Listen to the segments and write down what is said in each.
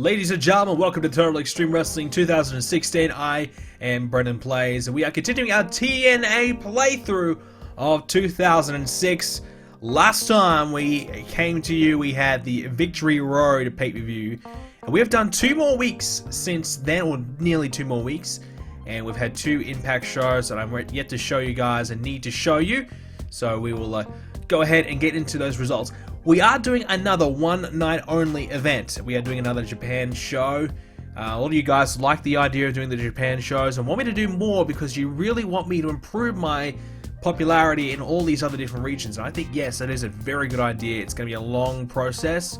Ladies and gentlemen, welcome to Total Extreme Wrestling 2016. I am BrendenPlayz, and we are continuing our TNA playthrough of 2006. Last time we came to you, we had the Victory Road pay-per-view, and we have done 2 more weeks since then, or nearly 2 more weeks, and we've had 2 Impact shows that I'm yet to show you guys and need to show you, so we will go ahead and get into those results. We are doing another one-night-only event. We are doing another Japan show. A lot of you guys like the idea of doing the Japan shows and want me to do more because you really want me to improve my popularity in all these other different regions. And I think, yes, that is a very good idea. It's going to be a long process,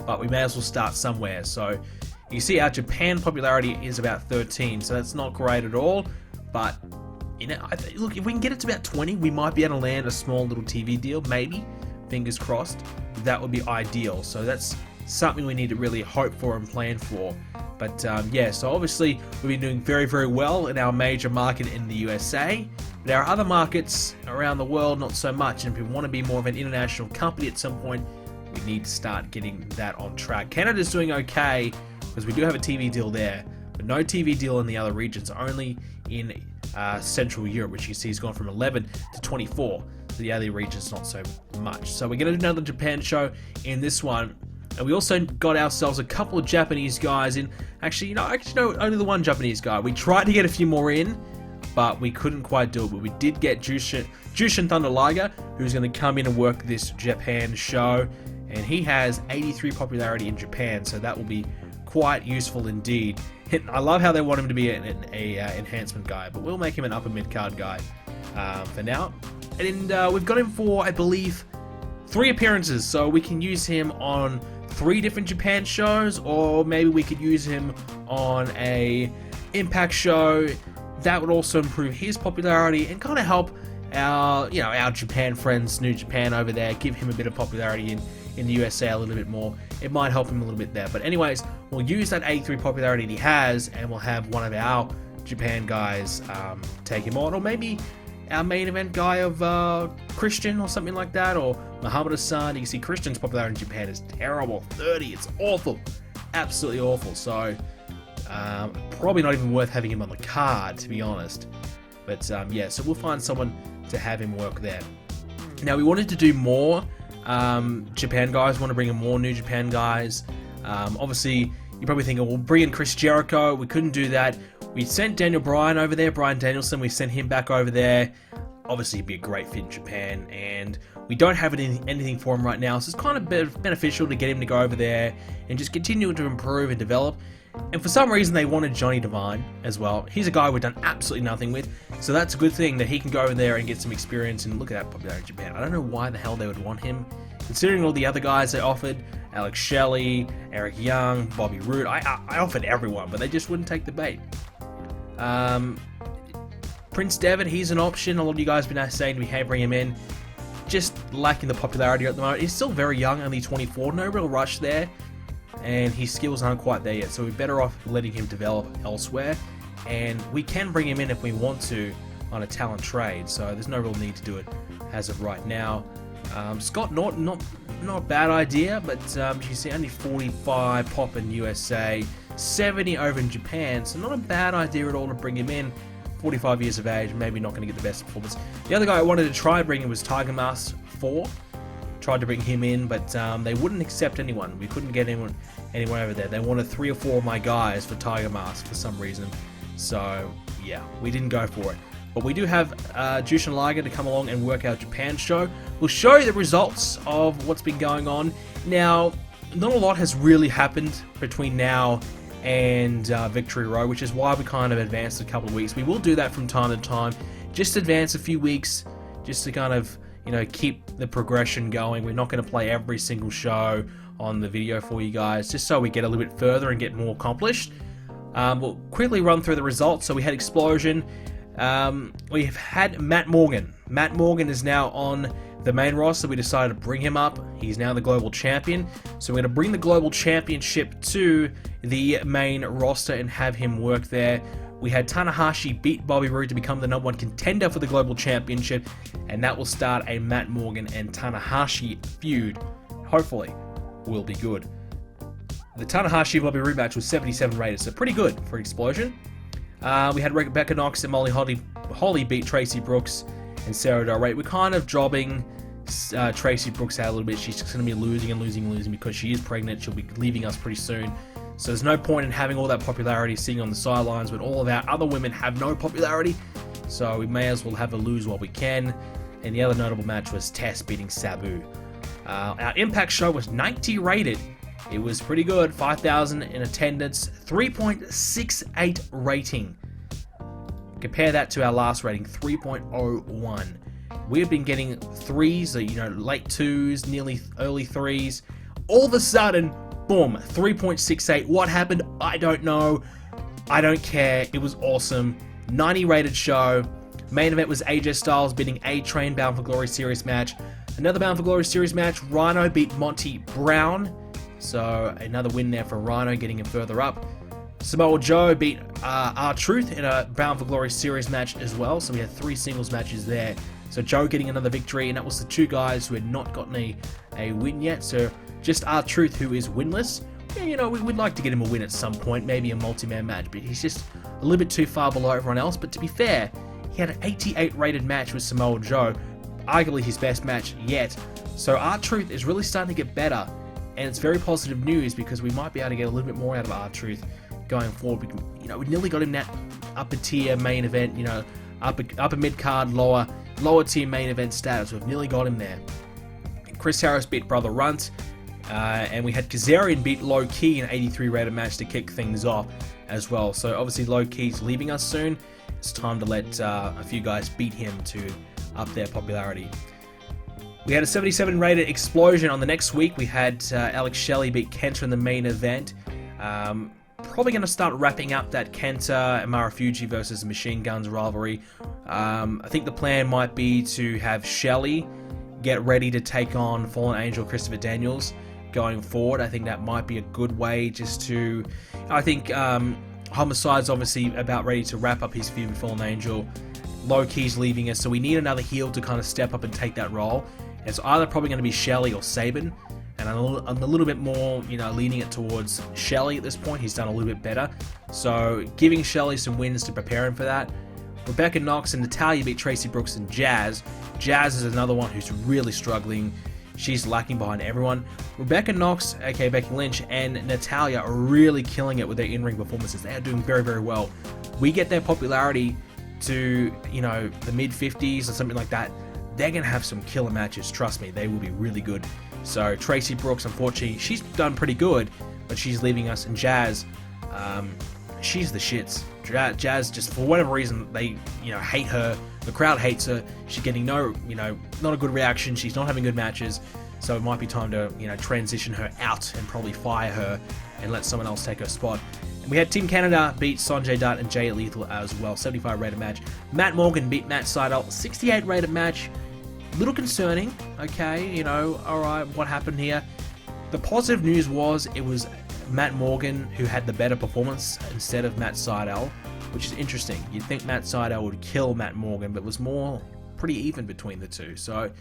but we may as well start somewhere. So you see our Japan popularity is about 13, so that's not great at all. But, you know, look, if we can get it to about 20, we might be able to land a small little TV deal, maybe. Fingers crossed. That would be ideal. So that's something we need to really hope for and plan for. But yeah, so obviously we've been doing very, very well in our major market in the USA. But our other markets around the world, not so much. And if we want to be more of an international company at some point, we need to start getting that on track. Canada's doing okay because we do have a TV deal there, but no TV deal in the other regions, only in Central Europe, which you see has gone from 11 to 24. The other regions not so much. So we're going to do another Japan show in this one, and we also got ourselves a couple of Japanese guys in. Actually, no, only the one Japanese guy. We tried to get a few more in, but we couldn't quite do it. But we did get Jushin Thunder Liger, who's going to come in and work this Japan show, and he has 83 popularity in Japan, so that will be quite useful indeed. I love how they want him to be an enhancement guy, but we'll make him an upper mid card guy for now. And we've got him for, I believe, 3 appearances, so we can use him on 3 different Japan shows, or maybe we could use him on a Impact show. That would also improve his popularity and kind of help our, our Japan friends, New Japan over there, give him a bit of popularity in the USA a little bit more. It might help him a little bit there. But anyways, we'll use that 83 popularity that he has, and we'll have one of our Japan guys take him on, or maybe our main event guy of Christian or something like that, or Muhammad Hassan. You can see Christian's popularity in Japan is terrible, 30. It's awful, absolutely awful. So probably not even worth having him on the card, to be honest. But yeah, so we'll find someone to have him work there. Now we wanted to do more Japan guys. We want to bring in more New Japan guys. Obviously, you're probably thinking, well, bring in Chris Jericho. We couldn't do that. We sent Daniel Bryan over there, Bryan Danielson. We sent him back over there. Obviously, he'd be a great fit in Japan, and we don't have anything for him right now, so it's kind of beneficial to get him to go over there and just continue to improve and develop. And for some reason, they wanted Johnny Devine as well. He's a guy we've done absolutely nothing with, so that's a good thing that he can go over there and get some experience. And look at that popularity in Japan. I don't know why the hell they would want him, considering all the other guys they offered. Alex Shelley, Eric Young, Bobby Roode. I offered everyone, but they just wouldn't take the bait. Prince Devitt, he's an option. A lot of you guys have been saying to me, hey, bring him in. Just lacking the popularity at the moment. He's still very young, only 24. No real rush there. And his skills aren't quite there yet. So we're better off letting him develop elsewhere. And we can bring him in if we want to on a talent trade. So there's no real need to do it as of right now. Scott Norton, not a bad idea. But you see, only 45 pop in USA. 70 over in Japan, so not a bad idea at all to bring him in. 45 years of age, maybe not going to get the best performance. The other guy I wanted to try bringing was Tiger Mask 4. Tried to bring him in, but they wouldn't accept anyone. We couldn't get anyone over there. They wanted 3 or 4 of my guys for Tiger Mask for some reason. So yeah, we didn't go for it. But we do have Jushin Liger to come along and work our Japan show. We'll show you the results of what's been going on. Now, not a lot has really happened between now and Victory Road, which is why we kind of advanced a couple of weeks. We will do that from time to time, just advance a few weeks, just to kind of, keep the progression going. We're not going to play every single show on the video for you guys, just so we get a little bit further and get more accomplished. We'll quickly run through the results. So we had Explosion. We've had Matt Morgan. Matt Morgan is now on the main roster. We decided to bring him up. He's now the global champion. So we're going to bring the global championship to the main roster and have him work there. We had Tanahashi beat Bobby Roode to become the #1 contender for the global championship, and that will start a Matt Morgan and Tanahashi feud. Hopefully, will be good. The Tanahashi Bobby Roode match was 77 rated, so pretty good for Explosion. We had Rebecca Knox and Molly Holly beat Tracy Brooks and Sarah Del Rey. We're kind of jobbing Tracy Brooks out a little bit. She's just going to be losing because she is pregnant. She'll be leaving us pretty soon. So there's no point in having all that popularity sitting on the sidelines when all of our other women have no popularity. So we may as well have her lose while we can. And the other notable match was Tess beating Sabu. Our Impact show was 90 rated. It was pretty good. 5,000 in attendance. 3.68 rating. Compare that to our last rating, 3.01. We have been getting threes, late twos, nearly early threes. All of a sudden, boom, 3.68. What happened? I don't know. I don't care. It was awesome. 90 rated show. Main event was AJ Styles beating A-Train, Bound for Glory Series match. Another Bound for Glory Series match. Rhino beat Monty Brown. So another win there for Rhino, getting him further up. Samoa Joe beat R-Truth in a Bound for Glory Series match as well. So we had 3 singles matches there. So Joe getting another victory, and that was the 2 guys who had not gotten a win yet. So just R-Truth, who is winless. Yeah, we'd like to get him a win at some point, maybe a multi-man match, but he's just a little bit too far below everyone else. But to be fair, he had an 88 rated match with Samoa Joe, arguably his best match yet. So R-Truth is really starting to get better, and it's very positive news because we might be able to get a little bit more out of R-Truth going forward. We nearly got him that upper tier main event, upper mid card, lower tier main event status. We've nearly got him there. Chris Harris beat Brother Runt, and we had Kazarian beat Low Key in an 83 rated match to kick things off as well. So obviously Low Key's leaving us soon. It's time to let a few guys beat him to up their popularity. We had a 77 rated Explosion on the next week. We had Alex Shelley beat Kenta in the main event. Probably going to start wrapping up that Kenta and Marufuji versus Machine Guns rivalry. I think the plan might be to have Shelley get ready to take on Fallen Angel Christopher Daniels going forward. I think that might be a good way just to... I think Homicide's obviously about ready to wrap up his feud with Fallen Angel. Low Key's leaving us, so we need another heel to kind of step up and take that role. It's either probably going to be Shelley or Sabin. And I'm a little bit more, leaning it towards Shelley at this point. He's done a little bit better. So giving Shelley some wins to prepare him for that. Rebecca Knox and Natalya beat Tracy Brooks and Jazz. Jazz is another one who's really struggling. She's lacking behind everyone. Rebecca Knox, aka Becky Lynch, and Natalya are really killing it with their in-ring performances. They are doing very, very well. We get their popularity to, the mid-50s or something like that. They're going to have some killer matches. Trust me, they will be really good. So Tracy Brooks, unfortunately, she's done pretty good, but she's leaving us. And Jazz, she's the shits. Jazz, just for whatever reason, they hate her. The crowd hates her. She's getting not a good reaction. She's not having good matches. So it might be time to transition her out and probably fire her and let someone else take her spot. And we had Team Canada beat Sanjay Dutt and Jay Lethal as well. 75 rated match. Matt Morgan beat Matt Sydal. 68 rated match. Little concerning, okay, alright, what happened here? The positive news was it was Matt Morgan who had the better performance instead of Matt Sydal, which is interesting. You'd think Matt Sydal would kill Matt Morgan, but it was more pretty even between the two, so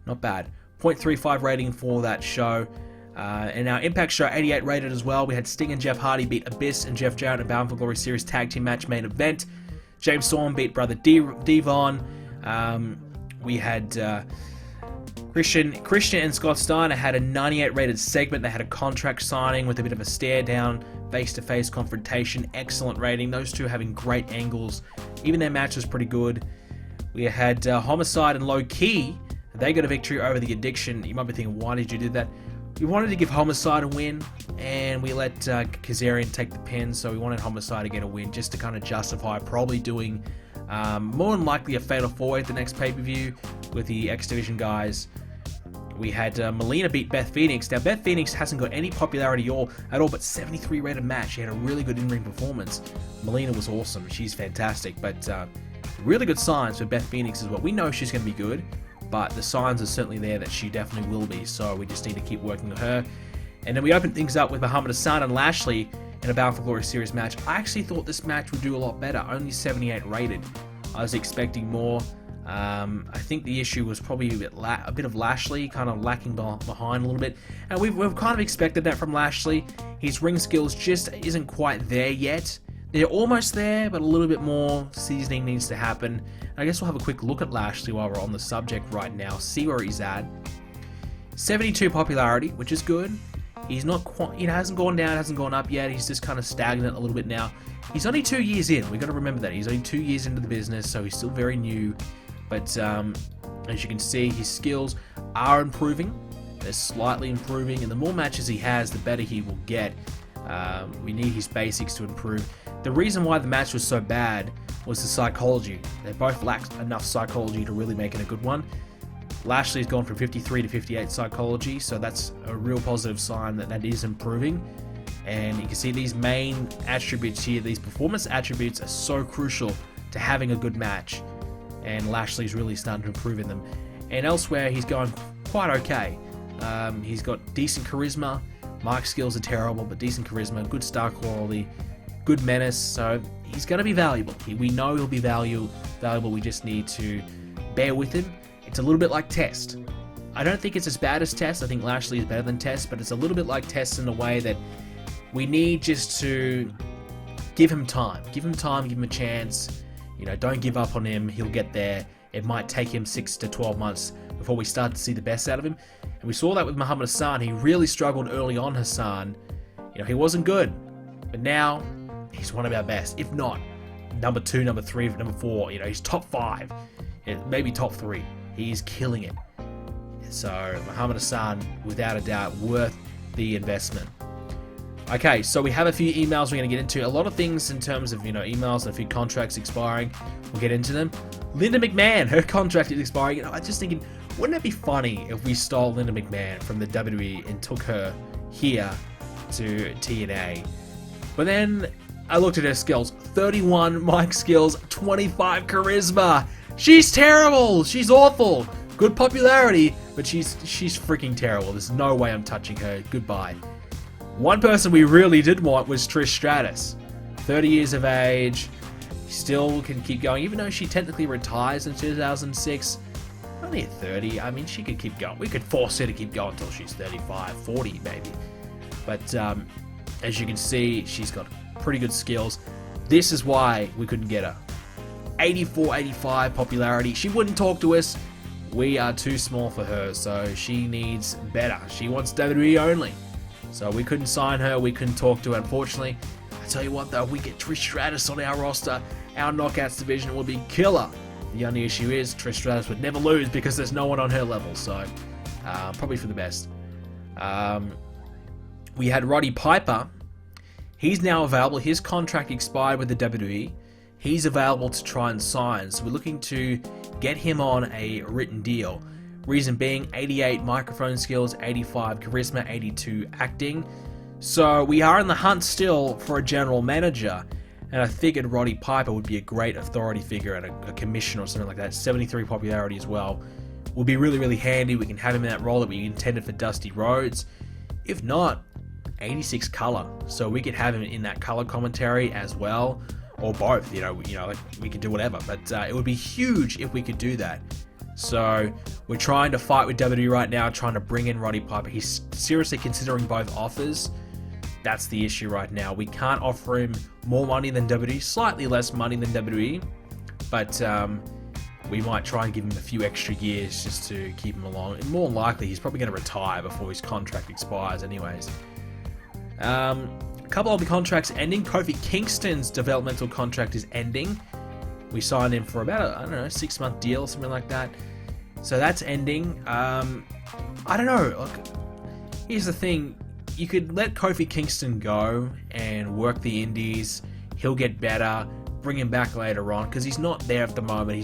not bad. 0.35 rating for that show. And our Impact show, 88 rated as well. We had Sting and Jeff Hardy beat Abyss and Jeff Jarrett in Bound for Glory Series Tag Team Match main event. James Storm beat Brother Devon. We had Christian and Scott Steiner had a 98 rated segment. They had a contract signing with a bit of a stare down, face-to-face confrontation. Excellent rating. Those two having great angles. Even their match was pretty good. We had Homicide and Low Key. They got a victory over the Addiction. You might be thinking, why did you do that? We wanted to give Homicide a win, and we let Kazarian take the pin, so we wanted Homicide to get a win just to kind of justify probably doing more than likely a Fatal 4-Way at the next pay-per-view with the X Division guys. We had Melina beat Beth Phoenix. Now, Beth Phoenix hasn't got any popularity at all, but 73 rated match. She had a really good in-ring performance. Melina was awesome. She's fantastic, but really good signs for Beth Phoenix is what we know she's going to be good, but the signs are certainly there that she definitely will be, so we just need to keep working with her. And then we opened things up with Muhammad Hassan and Lashley in a Bound for Glory Series match. I actually thought this match would do a lot better, only 78 rated. I was expecting more. I think the issue was probably a bit of Lashley, kind of lacking behind a little bit. And we've kind of expected that from Lashley. His ring skills just isn't quite there yet. They're almost there, but a little bit more seasoning needs to happen. I guess we'll have a quick look at Lashley while we're on the subject right now, see where he's at. 72 popularity, which is good. He's not quite, hasn't gone down, hasn't gone up yet. He's just kind of stagnant a little bit now. He's only 2 years in. We've got to remember that. He's only 2 years into the business, so he's still very new. But as you can see, his skills are improving. They're slightly improving, and the more matches he has, the better he will get. We need his basics to improve. The reason why the match was so bad was the psychology. They both lacked enough psychology to really make it a good one. Lashley's gone from 53 to 58 psychology, so that's a real positive sign that is improving. And you can see these main attributes here, these performance attributes are so crucial to having a good match. And Lashley's really starting to improve in them. And elsewhere, he's going quite okay. He's got decent charisma. Mic skills are terrible, but decent charisma, good star quality, good menace. So he's going to be valuable. We know he'll be valuable. We just need to bear with him. It's a little bit like Test. I don't think it's as bad as Test. I think Lashley is better than Test, but it's a little bit like Test in a way that we need just to give him time. Give him time, give him a chance. Don't give up on him. He'll get there. It might take him 6 to 12 months before we start to see the best out of him. And we saw that with Muhammad Hassan. He really struggled early on, Hassan. He wasn't good. But now, he's one of our best. If not, number 2, number 3, number 4. He's top 5. Maybe top 3. He's killing it. So, Muhammad Hassan, without a doubt, worth the investment. Okay, so we have a few emails we're going to get into. A lot of things in terms of, emails and a few contracts expiring. We'll get into them. Linda McMahon, her contract is expiring. I was just thinking, wouldn't it be funny if we stole Linda McMahon from the WWE and took her here to TNA? But then I looked at her skills. 31 mic skills, 25 charisma. She's terrible. She's awful. Good popularity, but she's freaking terrible. There's no way I'm touching her. Goodbye. One person we really did want was Trish Stratus. 30 years of age, still can keep going, even though she technically retires in 2006. Only at 30, I mean, she could keep going. We could force her to keep going until she's 35, 40 maybe. But as you can see, she's got pretty good skills. This is why we couldn't get her. 84, 85 popularity. She wouldn't talk to us. We are too small for her, so she needs better. She wants WWE only. So we couldn't sign her, we couldn't talk to her, unfortunately. I tell you what though, if we get Trish Stratus on our roster, our Knockouts division will be killer. The only issue is Trish Stratus would never lose because there's no one on her level, so probably for the best. We had Roddy Piper. He's now available. His contract expired with the WWE. He's available to try and sign, so we're looking to get him on a written deal. Reason being, 88 microphone skills, 85 charisma, 82 acting. So we are in the hunt still for a general manager, and I figured Roddy Piper would be a great authority figure and a commissioner or something like that. 73 popularity as well. Will be really, really handy. We can have him in that role that we intended for Dusty Rhodes. If not, 86 color. So we could have him in that color commentary as well, or both. Like we could do whatever. But it would be huge if we could do that. So we're trying to fight with WWE right now, trying to bring in Roddy Piper. He's seriously considering both offers. That's the issue right now. We can't offer him more money than WWE, slightly less money than WWE, but we might try and give him a few extra years just to keep him along. And more likely, he's probably going to retire before his contract expires anyways. A couple of the contracts ending. Kofi Kingston's developmental contract is ending. We signed him for about a 6-month deal or something like that. So that's ending. I don't know. Look, here's the thing. You could let Kofi Kingston go and work the indies. He'll get better. Bring him back later on because he's not there at the moment.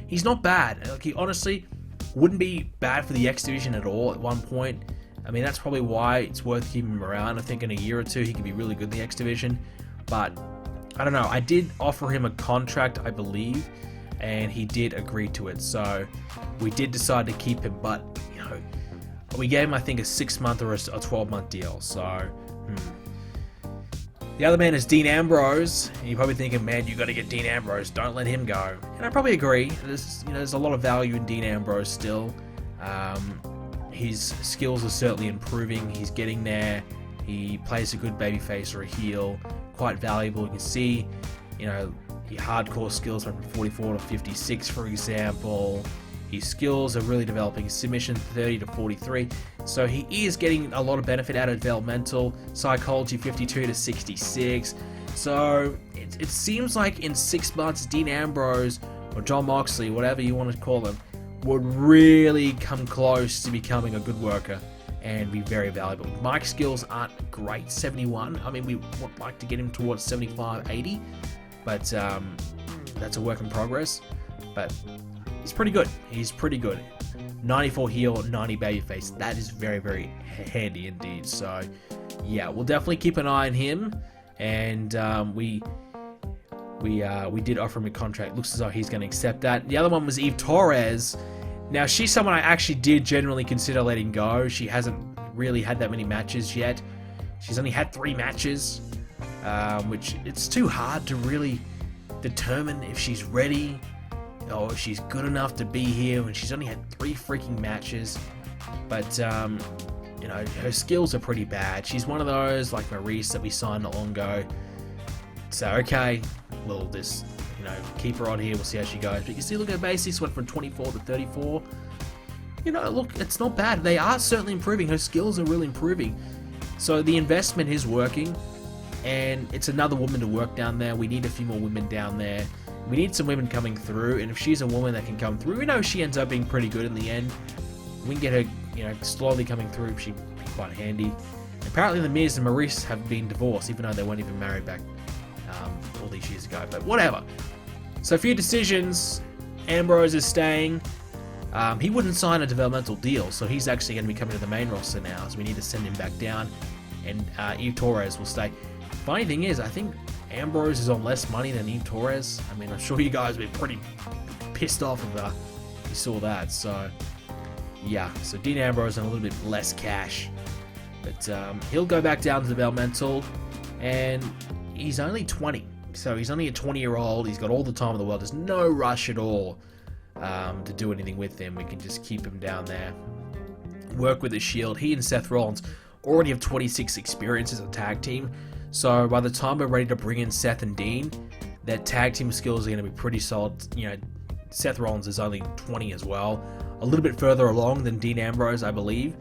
He's not bad. Like, he honestly wouldn't be bad for the X Division at all at one point. I mean, that's probably why it's worth keeping him around. I think in a year or two he could be really good in the X Division. But I don't know. I did offer him a contract, I believe, and he did agree to it. So we did decide to keep him, but we gave him, I think, a 6-month or a 12-month deal. So The other man is Dean Ambrose. And you're probably thinking, man, you got to get Dean Ambrose. Don't let him go. And I probably agree. There's a lot of value in Dean Ambrose still. His skills are certainly improving. He's getting there. He plays a good babyface or a heel. Quite valuable. You can see, your hardcore skills went from 44 to 56, for example. His skills are really developing. His submission 30 to 43. So he is getting a lot of benefit out of developmental. Psychology 52 to 66. So it seems like in 6 months, Dean Ambrose or John Moxley, whatever you want to call him, would really come close to becoming a good worker and be very valuable. Mike's skills aren't great, 71. I mean, we would like to get him towards 75, 80, but that's a work in progress. But he's pretty good. He's pretty good. 94 heel, 90 babyface. That is very, very handy indeed. So, yeah, we'll definitely keep an eye on him. And we did offer him a contract. Looks as though he's going to accept that. The other one was Eve Torres. Now, she's someone I actually did generally consider letting go. She hasn't really had that many matches yet. She's only had 3 matches, which it's too hard to really determine if she's ready or if she's good enough to be here when she's only had 3 freaking matches. But, her skills are pretty bad. She's one of those, like Maurice, that we signed not long ago. So, okay, we'll just, keep her on here. We'll see how she goes. But you can see, look at her basics went from 24 to 34. Look, it's not bad. They are certainly improving. Her skills are really improving. So the investment is working. And it's another woman to work down there. We need a few more women down there. We need some women coming through. And if she's a woman that can come through, we know she ends up being pretty good in the end. We can get her, slowly coming through. She'd be quite handy. Apparently, The Miz and Maurice have been divorced, even though they weren't even married back all these years ago. But whatever. So for your decisions, Ambrose is staying. He wouldn't sign a developmental deal, so he's actually going to be coming to the main roster now, so we need to send him back down. And Eve Torres will stay. Funny thing is, I think Ambrose is on less money than Eve Torres. I mean, I'm sure you guys would be pretty pissed off if you saw that. So, yeah. So Dean Ambrose on a little bit less cash. But he'll go back down to developmental. And he's only 20. So he's only a 20-year-old. He's got all the time in the world. There's no rush at all to do anything with him. We can just keep him down there. Work with the Shield. He and Seth Rollins already have 26 experience as a tag team. So by the time we're ready to bring in Seth and Dean, their tag team skills are going to be pretty solid. Seth Rollins is only 20 as well. A little bit further along than Dean Ambrose, I believe.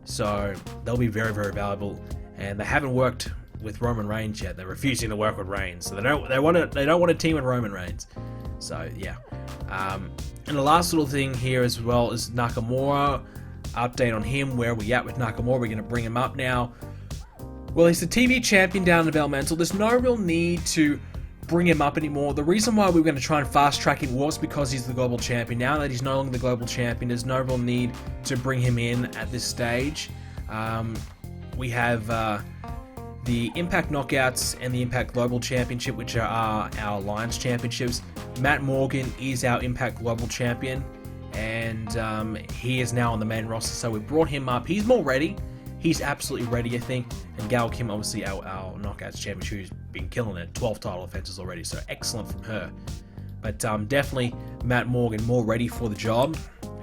So they'll be very, very valuable. And they haven't worked with Roman Reigns yet. They're refusing to work with Reigns. So they don't want to team with Roman Reigns. So yeah. And the last little thing here as well is Nakamura. Update on him, where we at with Nakamura. We're going to bring him up now. Well, he's the TV champion down in developmental. There's no real need to bring him up anymore. The reason why we were going to try and fast track him was because he's the global champion. Now that he's no longer the global champion, there's no real need to bring him in at this stage. We have the Impact Knockouts and the Impact Global Championship, which are our Alliance Championships. Matt Morgan is our Impact Global Champion, and he is now on the main roster, so we brought him up. He's more ready. He's absolutely ready, I think. And Gail Kim, obviously, our Knockouts Champion, who's been killing it. 12 title offenses already, so excellent from her. But definitely Matt Morgan more ready for the job.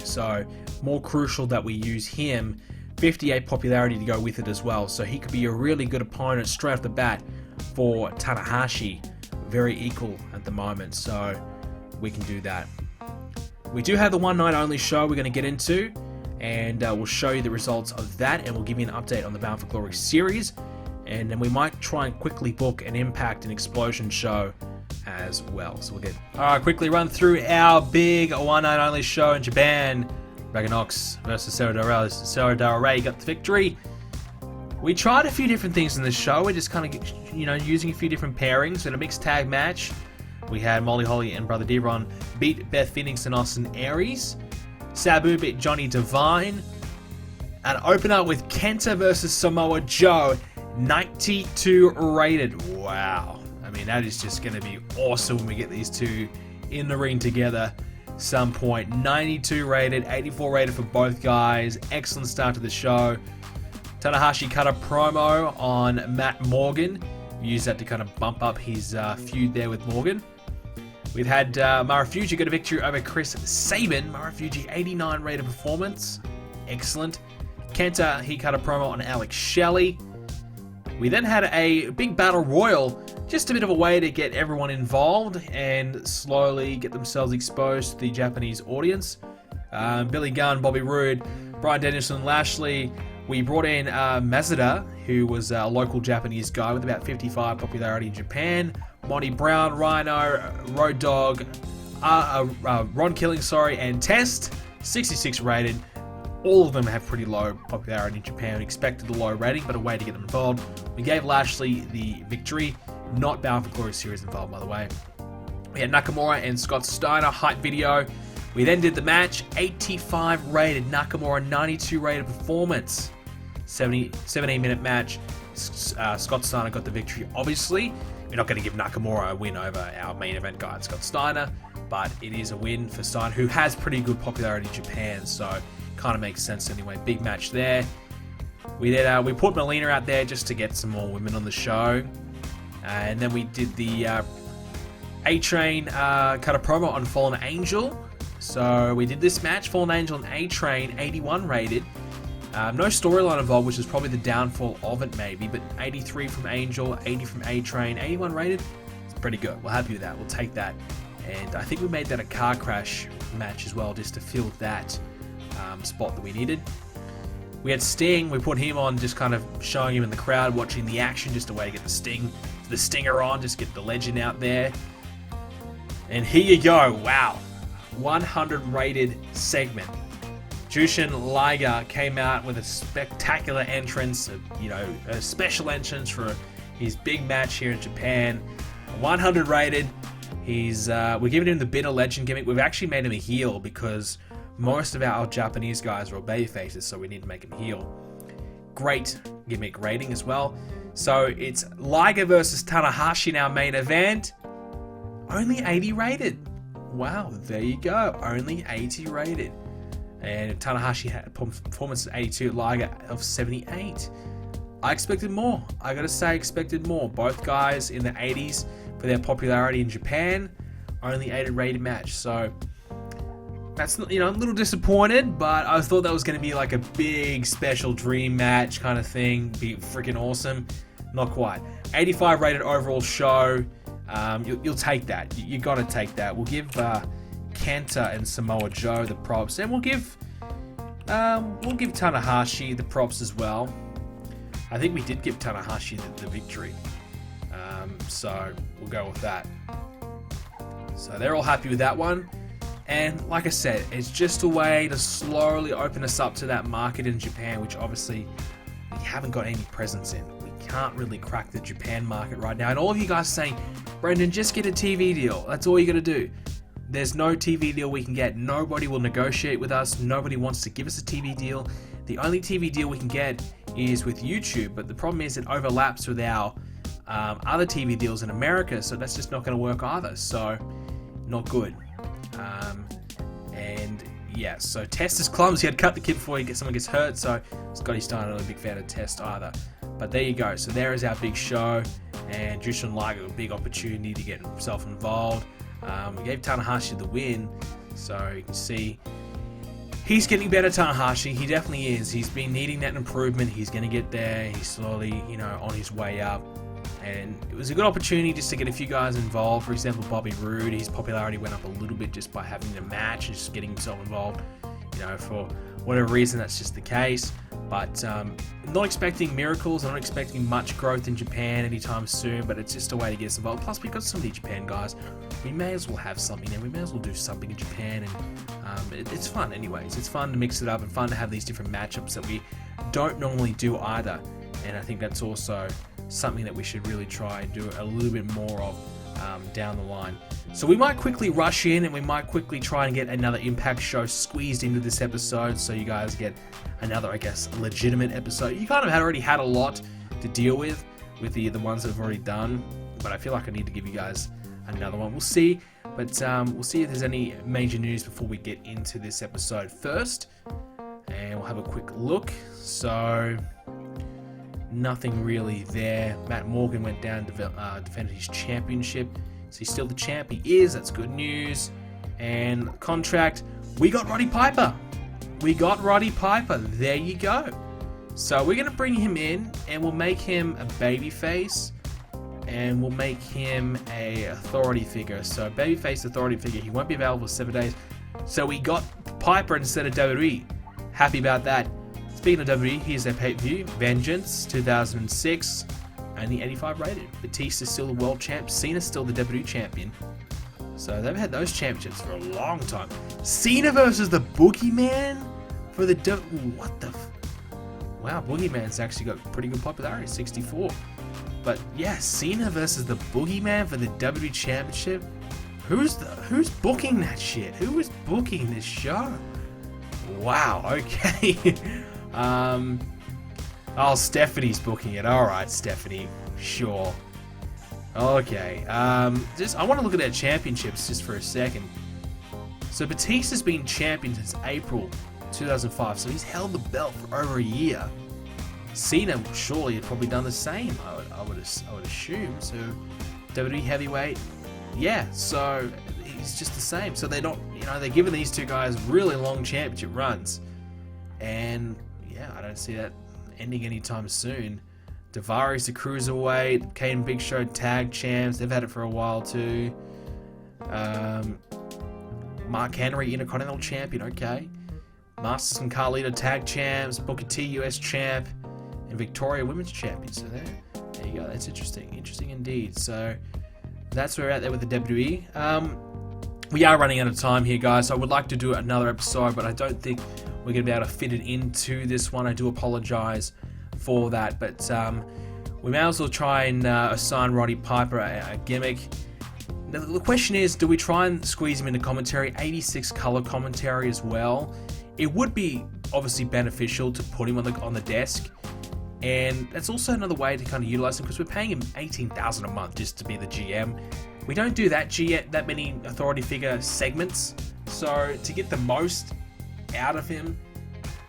So more crucial that we use him. 58 popularity to go with it as well. So he could be a really good opponent straight off the bat for Tanahashi. Very equal at the moment, so we can do that. We do have the one night only show we're going to get into, and we'll show you the results of that, and we'll give you an update on the Bound for Glory series, and then we might try and quickly book an Impact and Explosion show as well. So we'll get quickly run through our big one night only show in Japan. Dragon Ox versus Sarah Del Rey got the victory. We tried a few different things in this show. We're just kind of, using a few different pairings in a mixed tag match. We had Molly Holly and Brother Devon beat Beth Phoenix and Austin Aries. Sabu beat Johnny Devine. And open up with Kenta versus Samoa Joe. 92 rated. Wow. I mean, that is just going to be awesome when we get these two in the ring together some point. 92 rated, 84 rated for both guys. Excellent start to the show. Tanahashi cut a promo on Matt Morgan, use that to kind of bump up his feud there with Morgan. We've had Marufuji get a victory over Chris Sabin. Marufuji 89 rated performance. Excellent. Kenta, he cut a promo on Alex Shelley. We then had a big battle royal, just a bit of a way to get everyone involved and slowly get themselves exposed to the Japanese audience. Billy Gunn, Bobby Roode, Bryan Danielson, Lashley. We brought in Mazda, who was a local Japanese guy with about 55 popularity in Japan. Monty Brown, Rhino, Road Dogg, Ron Killing, and Test, 66 rated. All of them have pretty low popularity in Japan. We expected the low rating, but a way to get them involved. We gave Lashley the victory. Not Bound for Glory series involved, by the way. We had Nakamura and Scott Steiner hype video. We then did the match. 85 rated Nakamura, 92 rated performance. 17-minute match. Scott Steiner got the victory. Obviously, we're not going to give Nakamura a win over our main event guy, Scott Steiner, but it is a win for Steiner, who has pretty good popularity in Japan, so kind of makes sense anyway. Big match there. We put Melina out there just to get some more women on the show, and then we did the A-Train cut a promo on Fallen Angel. So we did this match, Fallen Angel and A-Train, 81 rated. No storyline involved, which is probably the downfall of it maybe, but 83 from Angel, 80 from A-Train, 81 rated. It's pretty good. We're happy with that. We'll take that. And I think we made that a car crash match as well, just to fill that spot that we needed. We had Sting. We put him on, just kind of showing him in the crowd, watching the action, just a way to get the stinger on, just get the legend out there. And here you go. Wow. 100 rated segment. Jushin Liger came out with a spectacular entrance, a special entrance for his big match here in Japan. 100 rated. We're giving him the bitter legend gimmick. We've actually made him a heel because most of our Japanese guys are baby faces, so we need to make him heel. Great gimmick rating as well. So it's Liger versus Tanahashi in our main event. Only 80 rated. Wow, there you go. Only 80 rated. And Tanahashi had a performance of 82, Liger of 78. I expected more. I gotta say, I expected more. Both guys in the 80s for their popularity in Japan. Only 80 rated match. So that's, a little disappointed, but I thought that was gonna be like a big special dream match kind of thing. Be freaking awesome. Not quite. 85 rated overall show. You'll take that. You gotta take that. We'll give Kenta and Samoa Joe the props, and we'll give Tanahashi the props as well. I think we did give Tanahashi the victory, so we'll go with that. So they're all happy with that one, and like I said, it's just a way to slowly open us up to that market in Japan, which obviously we haven't got any presence in. We can't really crack the Japan market right now, and all of you guys saying, Brendan, just get a TV deal. That's all you gotta do. There's no TV deal we can get. Nobody will negotiate with us. Nobody wants to give us a TV deal. The only TV deal we can get is with YouTube, but the problem is it overlaps with our other TV deals in America, so that's just not going to work either. So, not good. And yeah, so Test is clumsy. He had cut the kid before someone gets hurt, so Scotty Steiner not a big fan of Test either. But there you go. So there is our big show, and Jushin Liger a big opportunity to get himself involved. We gave Tanahashi the win, so you can see he's getting better, Tanahashi. He definitely is. He's been needing that improvement. He's going to get there. He's slowly, on his way up. And it was a good opportunity just to get a few guys involved. For example, Bobby Roode, his popularity went up a little bit just by having a match and just getting himself involved. For whatever reason, that's just the case. But not expecting miracles. I'm not expecting much growth in Japan anytime soon, but it's just a way to get us involved. Plus, we've got some of the Japan guys. We may as well have something, and we may as well do something in Japan. And it's fun anyways. It's fun to mix it up and fun to have these different matchups that we don't normally do either. And I think that's also something that we should really try and do a little bit more of down the line. So we might quickly rush in, and we might quickly try and get another Impact show squeezed into this episode, so you guys get another, I guess, legitimate episode. You kind of already had a lot to deal with the ones that I've already done, but I feel like I need to give you guys another one. We'll see, but we'll see if there's any major news before we get into this episode first, and we'll have a quick look. So nothing really there. Matt Morgan went down to defend his championship. So he's still the champ. He is. That's good news. And contract, we got Roddy Piper. We got Roddy Piper. There you go. So we're going to bring him in, and we'll make him a babyface, and we'll make him a authority figure. So babyface authority figure. He won't be available for 7 days. So we got Piper instead of WWE. Happy about that. Speaking of WWE, here's their pay-per-view. Vengeance 2006. Only 85 rated. Batista's still the world champ. Cena's still the WWE champion. So they've had those championships for a long time. Cena versus the Boogeyman for the what the? Wow, Boogeyman's actually got pretty good popularity, 64. But yeah, Cena versus the Boogeyman for the WWE championship. Who's booking that shit? Who is booking this show? Wow. Okay. Oh, Stephanie's booking it. All right, Stephanie. Sure. Okay. I want to look at their championships just for a second. So Batista's been champion since April 2005, so he's held the belt for over a year. Cena surely had probably done the same. I would assume. So WWE heavyweight, yeah. So he's just the same. So they're not, they're giving these two guys really long championship runs, and yeah, I don't see that ending anytime soon. Daivari the cruiserweight, Kane and Big Show tag champs. They've had it for a while too. Mark Henry Intercontinental champion. Okay. Masters and Carlito tag champs. Booker T US champ, and Victoria women's champion. So there you go. That's interesting. Interesting indeed. So that's where we're at there with the WWE. We are running out of time here, guys. So I would like to do another episode, but I don't think we're going to be able to fit it into this one. I do apologize for that, but we may as well try and assign Roddy Piper a gimmick. Now, the question is, do we try and squeeze him into commentary? 86 color commentary as well. It would be obviously beneficial to put him on the desk, and that's also another way to kind of utilize him, because we're paying him $18,000 a month just to be the GM. We don't do that many authority figure segments, so to get the most out of him,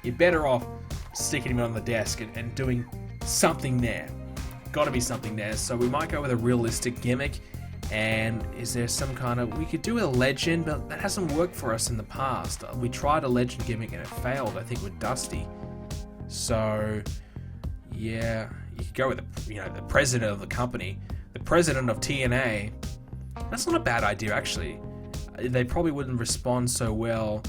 you're better off sticking him on the desk and doing something there. Got to be something there. So we might go with a realistic gimmick. And is there some kind of... We could do a legend, but that hasn't worked for us in the past. We tried a legend gimmick and it failed, I think, with Dusty. So, yeah, you could go with the president of the company. The president of TNA. That's not a bad idea, actually. They probably wouldn't respond so well.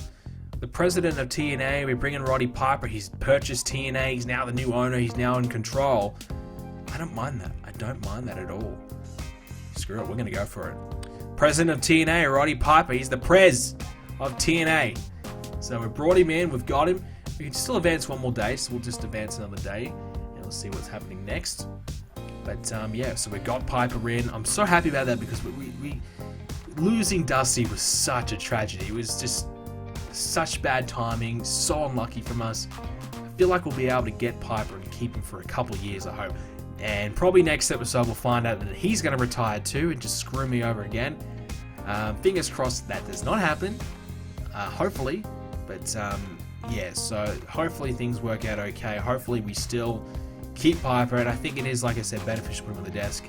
The president of TNA, we bring in Roddy Piper. He's purchased TNA. He's now the new owner. He's now in control. I don't mind that. I don't mind that at all. Screw it. We're going to go for it. President of TNA, Roddy Piper. He's the prez of TNA. So we brought him in. We've got him. We can still advance one more day. So we'll just advance another day. And we'll see what's happening next. But yeah, so we got Piper in. I'm so happy about that, because we losing Dusty was such a tragedy. It was just such bad timing, so unlucky from us. I feel like we'll be able to get Piper and keep him for a couple of years, I hope. And probably next episode we'll find out that he's going to retire too and just screw me over again. Fingers crossed that does not happen. Hopefully. But yeah, so hopefully things work out okay. Hopefully we still keep Piper, and I think it is, like I said, beneficial to put him on the desk.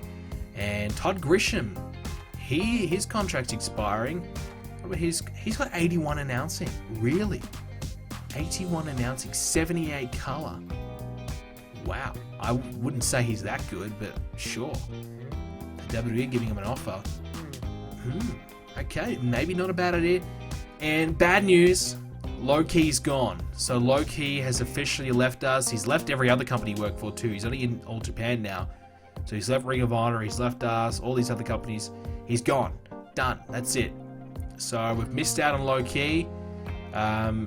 And Todd Grisham, his contract's expiring. But he's got 81 announcing. Really? 81 announcing, 78 color. Wow. I wouldn't say he's that good, but sure. The WWE giving him an offer. Okay, maybe not a bad idea. And bad news, Low-Key's gone. So Low-Key has officially left us. He's left every other company he worked for too. He's only in All Japan now. So he's left Ring of Honor, he's left us, all these other companies. He's gone. Done. That's it. So we've missed out on Low-Key.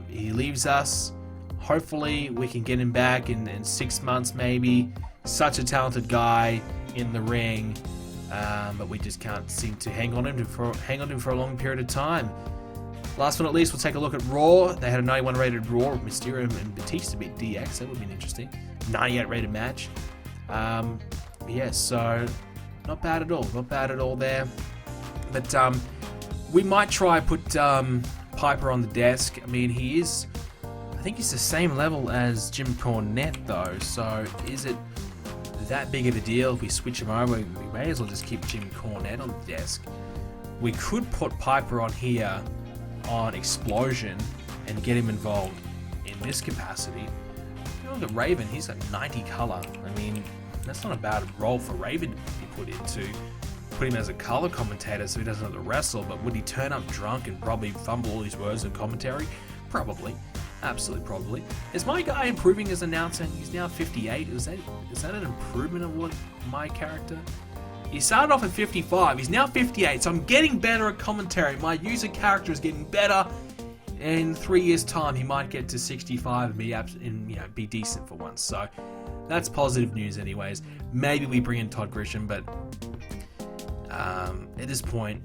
He leaves us. Hopefully we can get him back in 6 months maybe. Such a talented guy in the ring. But we just can't seem to hang on to him for a long period of time. Last but not least, we'll take a look at Raw. They had a 91 rated Raw with Mysterio and Batista beat DX. That would have been interesting. 98 rated match. Yeah, so not bad at all. Not bad at all there. But we might try put Piper on the desk. I mean, I think he's the same level as Jim Cornette though. So is it that big of a deal if we switch him over. We may as well just keep Jimmy Cornette on the desk. We could put Piper on here on Explosion and get him involved in this capacity. You look at Raven, he's got 90 color. I mean, that's not a bad role for Raven to be put into. Put him as a color commentator so he doesn't have to wrestle, but would he turn up drunk and probably fumble all his words in commentary? Probably. Absolutely probably. Is my guy improving as announcer? He's now 58. Is that an improvement of what my character? He started off at 55. He's now 58. So I'm getting better at commentary. My user character is getting better. In 3 years' time, he might get to 65 and be decent for once. So that's positive news, anyways. Maybe we bring in Todd Grisham, but at this point,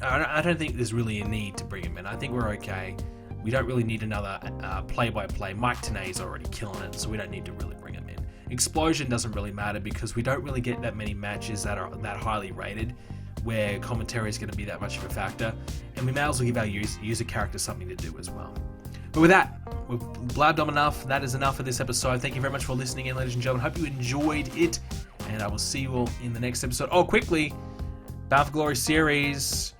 I don't think there's really a need to bring him in. I think we're okay. We don't really need another play-by-play. Mike Tenay's already killing it, so we don't need to really bring him in. Explosion doesn't really matter because we don't really get that many matches that are that highly rated where commentary is going to be that much of a factor, and we may as well give our user character something to do as well. But with that, we've blabbed on enough. That is enough for this episode. Thank you very much for listening in, ladies and gentlemen. Hope you enjoyed it, and I will see you all in the next episode. Oh, quickly, Bound for Glory series.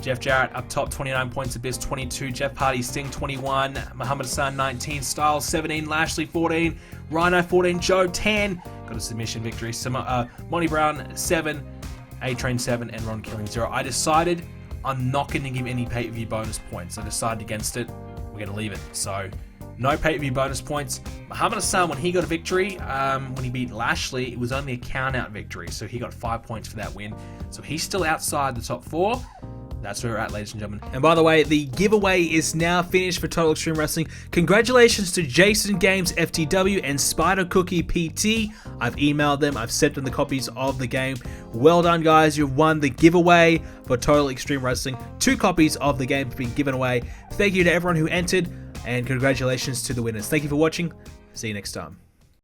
Jeff Jarrett up top, 29 points, Abyss 22, Jeff Hardy, Sting 21, Muhammad Hassan 19, Styles 17, Lashley 14, Rhino 14, Joe 10, got a submission victory, Monty Brown 7, A-Train 7, and Ron Killing 0. I decided I'm not going to give any pay-per-view bonus points. I decided against it. We're going to leave it. So, no pay-per-view bonus points. Muhammad Hassan, when he got a victory, when he beat Lashley, it was only a count-out victory, so he got 5 points for that win. So he's still outside the top 4. That's where we're at, ladies and gentlemen. And by the way, the giveaway is now finished for Total Extreme Wrestling. Congratulations to Jason Games FTW and Spider Cookie PT. I've emailed them. I've sent them the copies of the game. Well done, guys. You've won the giveaway for Total Extreme Wrestling. 2 copies of the game have been given away. Thank you to everyone who entered, and congratulations to the winners. Thank you for watching. See you next time.